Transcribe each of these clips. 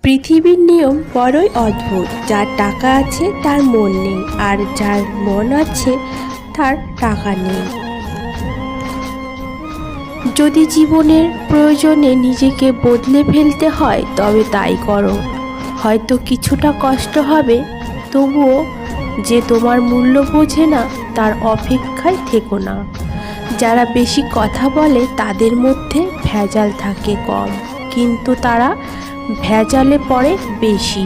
পৃথিবীর নিয়ম বড়ই অদ্ভুত। যার টাকা আছে তার মন নেই, আর যার মন আছে তার টাকা নেই। যদি জীবনের প্রয়োজনে নিজেকে বদলে ফেলতে হয় তবে তাই করো। হয়তো কিছুটা কষ্ট হবে, তবুও যে তোমার মূল্য বোঝে না তার অপেক্ষায় থেকো না। যারা বেশি কথা বলে তাদের মধ্যে ভেজাল থাকে কম, কিন্তু তারা ভেজালে পড়ে বেশি।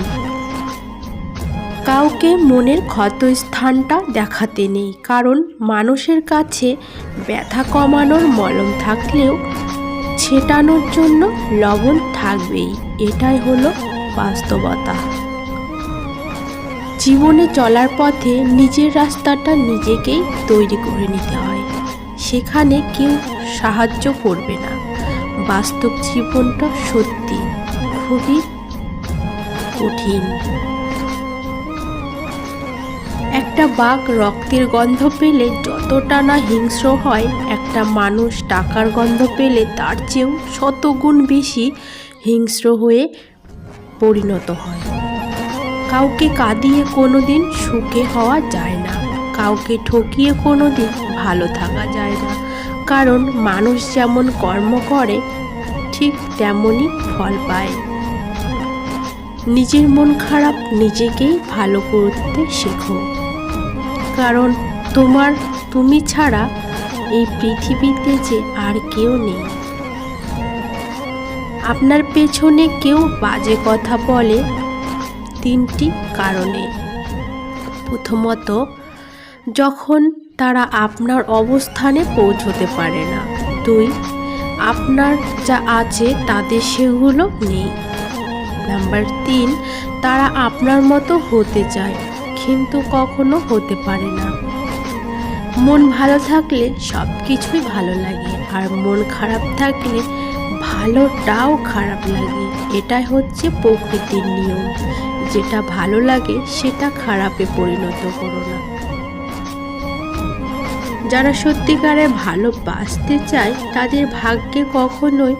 কাউকে মনের ক্ষতস্থানটা দেখাতে নেই, কারণ মানুষের কাছে ব্যথা কমানোর মলম থাকলেও ছেটানোর জন্য লবণ থাকবেই। এটাই হলো বাস্তবতা। জীবনে চলার পথে নিজের রাস্তাটা নিজেকেই তৈরি করে নিতে হয়। সেখানে কেউ সাহায্য করবে না। বাস্তব জীবনটা সত্যি খুবই কঠিন। একটা বাঘ রক্তের গন্ধ পেলে যতটা না হিংস্র হয়, একটা মানুষ টাকার গন্ধ পেলে তার চেয়েও শতগুণ বেশি হিংস্র হয়ে পরিণত হয়। কাউকে কাঁদিয়ে কোনোদিন সুখে হওয়া যায় না, কাউকে ঠকিয়ে কোনোদিন ভালো থাকা যায় না। কারণ মানুষ যেমন কর্ম করে ঠিক তেমনই ফল পায়। নিজের মন খারাপ নিজেকেই ভালো করতে শেখো, কারণ তুমি ছাড়া এই পৃথিবীতে যে আর কেউ নেই। আপনার পেছনে কেউ বাজে কথা বলে তিনটি কারণে। প্রথমত, যখন তারা আপনার অবস্থানে পৌঁছতে পারে না। 2, আপনার যা আছে তাদের সেগুলো নেই। নাম্বার 3, তারা আপনার মতো হতে চায় কিন্তু কখনো হতে পারে না। মন ভালো থাকলে সব কিছুই ভালো লাগে, আর মন খারাপ থাকলে ভালোটাও খারাপ লাগে। এটাই হচ্ছে প্রকৃতির নিয়ম। যেটা ভালো লাগে সেটা খারাপে পরিণত করো না। যারা সত্যিকারে ভালোবাসতে চায় তাদের ভাগ্যে কখনোই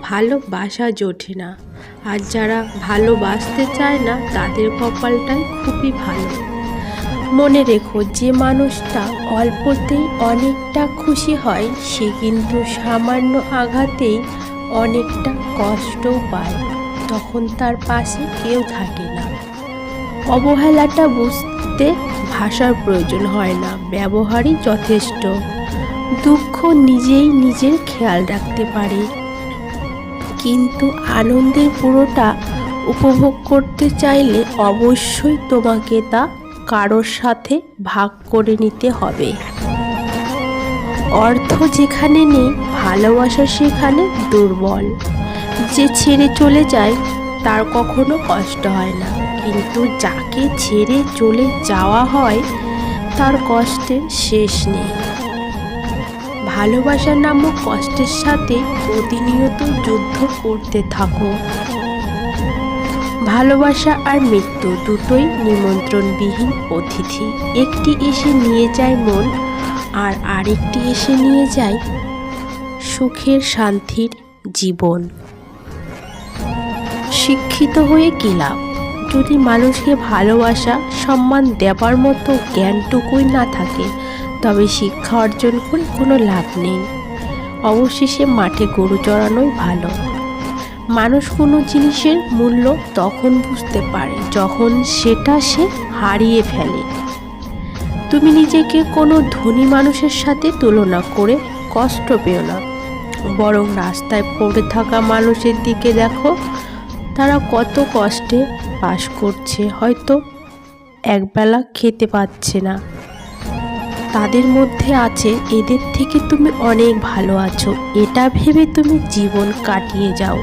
ভালোবাসা জোটে না, আর যারা ভালোবাসতে চায় না তাদের কপালটাই খুবই ভালো। মনে রেখো, যে মানুষটা অল্পতেই অনেকটা খুশি হয় সে কিন্তু সামান্য আঘাতেই অনেকটা কষ্টও পায়। তখন তার পাশে কেউ থাকে না। অবহেলাটা বুঝতে ভাষার প্রয়োজন হয় না, ব্যবহারই যথেষ্ট। দুঃখ নিজেই নিজের খেয়াল রাখতে পারে, কিন্তু আনন্দের পুরোটা উপভোগ করতে চাইলে অবশ্যই তোমাকে তা কারোর সাথে ভাগ করে নিতে হবে। অর্থ যেখানে নেই, ভালোবাসা সেখানে দুর্বল। যে ছেড়ে চলে যায় তার কখনো কষ্ট হয় না, কিন্তু যাকে ছেড়ে চলে যাওয়া হয় তার কষ্টের শেষ নেই। ভালোবাসা নামক কষ্টের সাথে প্রতিনিয়ত যুদ্ধ করতে থাকো। ভালোবাসা আর মৃত্যু দুটোই নিমন্ত্রণবিহীন অতিথি। একটি এসে নিয়ে যায় মন, আর আরেকটি এসে নিয়ে যায় সুখের শান্তির জীবন। শিক্ষিত হয়ে কী লাভ যদি মানুষকে ভালোবাসা সম্মান দেবার মতো জ্ঞানটুকুই না থাকে? তবে শিক্ষা অর্জন করে কোনো লাভ নেই। অবশেষে মাঠে গরু চড়ানোই ভালো। মানুষ কোনো জিনিসের মূল্য তখন বুঝতে পারে যখন সেটা সে হারিয়ে ফেলে। তুমি নিজেকে কোনো ধনী মানুষের সাথে তুলনা করে কষ্ট পেও না, বরং রাস্তায় পড়ে থাকা মানুষের দিকে দেখো। তারা কত কষ্টে বাস করছে, হয়তো একবেলা খেতে পাচ্ছে না। তাদের মধ্যে আছে এদের থেকে তুমি অনেক ভালো আছো, এটা ভেবে তুমি জীবন কাটিয়ে যাও।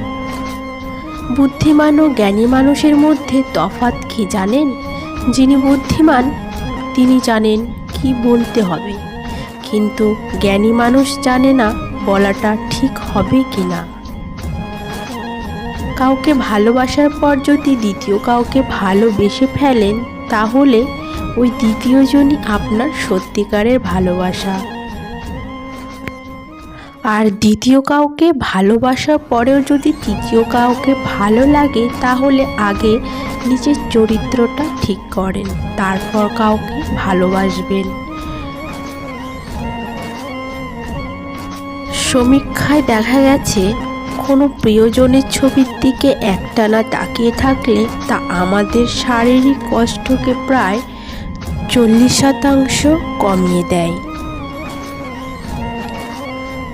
বুদ্ধিমান ও জ্ঞানী মানুষের মধ্যে তফাৎ কি জানেন? যিনি বুদ্ধিমান তিনি জানেন কি বলতে হবে, কিন্তু জ্ঞানী মানুষ জানে না বলাটা ঠিক হবে কি না। কাউকে ভালোবাসার পর যদি দ্বিতীয় কাউকে ভালোবেসে ফেলেন, তাহলে ওই দ্বিতীয়জনই আপনার সত্যিকারের ভালোবাসা। আর দ্বিতীয় কাউকে ভালোবাসার পরেও যদি তৃতীয় কাউকে ভালো লাগে, তাহলে আগে নিজের চরিত্রটা ঠিক করেন, তারপর কাউকে ভালোবাসবেন। সমীক্ষায় দেখা গেছে, কোনো প্রিয়জনের ছবির দিকে একটানা তাকিয়ে থাকলে তা আমাদের শারীরিক কষ্টকে প্রায় 40% কমিয়ে দেয়।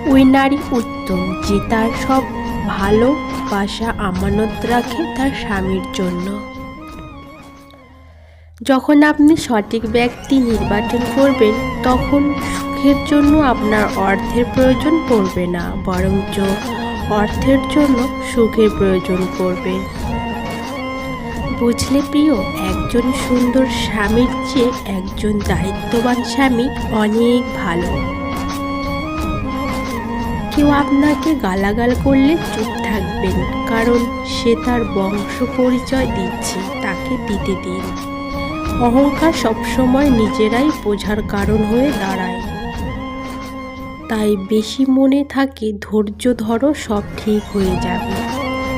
ওই নারী উত্তম যে তার সব ভালোবাসা আমানত রাখে তার স্বামীর জন্য। যখন আপনি সঠিক ব্যক্তি নির্বাচন করবেন, তখন সুখের জন্য আপনার অর্থের প্রয়োজন পড়বে না, বরঞ্চ অর্থের জন্য সুখের প্রয়োজন পড়বে। বুঝলে প্রিয়, একজন সুন্দর স্বামীর চেয়ে একজন দায়িত্ববান স্বামী অনেক ভালো। কেউ আপনাকে গালাগাল করলে চুপ থাকবেন, কারণ সে তার বংশ পরিচয় দিচ্ছে, তাকে দিতে দিন। অহংকার সবসময় নিজেরাই বোঝার কারণ হয়ে দাঁড়ায়। তাই বেশি মনে থাকে ধৈর্য ধরো, সব ঠিক হয়ে যাবে।